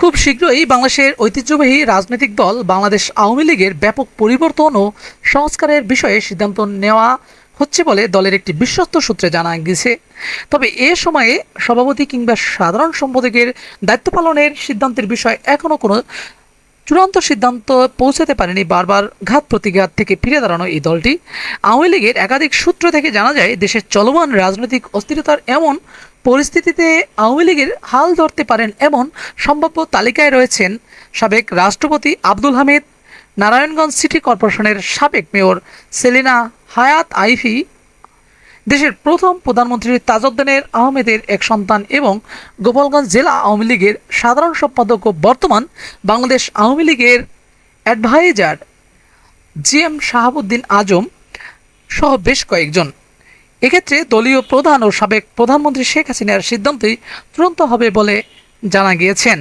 খুব শীঘ্রই বাংলাদেশের ঐতিহ্যবাহী রাজনৈতিক দল বাংলাদেশ আওয়ামী লীগের ব্যাপক পরিবর্তন ও সংস্কারের বিষয়ে সিদ্ধান্ত নেওয়া হচ্ছে বলে দলের একটি বিশ্বস্ত সূত্রে জানা গেছে। তবে এ সময়ে সভাপতি কিংবা সাধারণ সম্পাদকের দায়িত্ব পালনের সিদ্ধান্তের বিষয়ে এখনও কোনো চূড়ান্ত সিদ্ধান্ত পৌঁছাতে পারেনি। বারবার ঘাত প্রতিঘাত থেকে ফিরে দাঁড়ানো এই দলটি আওয়ামী লীগের একাধিক সূত্র থেকে জানা যায়, দেশের চলমান রাজনৈতিক অস্থিরতার এমন পরিস্থিতিতে আওয়ামী লীগের হাল ধরতে পারেন এমন সম্ভাব্য তালিকায় রয়েছেন সাবেক রাষ্ট্রপতি আব্দুল হামিদ, নারায়ণগঞ্জ সিটি কর্পোরেশনের সাবেক মেয়র সেলিনা হায়াৎ আইভী, দেশের প্রথম প্রধানমন্ত্রী তাজউদ্দিনের আহমেদের এক সন্তান এবং গোপালগঞ্জ জেলা আওয়ামী লীগের সাধারণ সম্পাদক ও বর্তমান বাংলাদেশ আওয়ামী লীগের অ্যাডভাইজার জিএম শাহাবুদ্দিন আজম সহ বেশ কয়েকজন। এক্ষেত্রে দলীয় প্রধান ও সাবেক প্রধানমন্ত্রী শেখ হাসিনার সিদ্ধান্তই চূড়ান্ত হবে বলে জানা গিয়েছেন।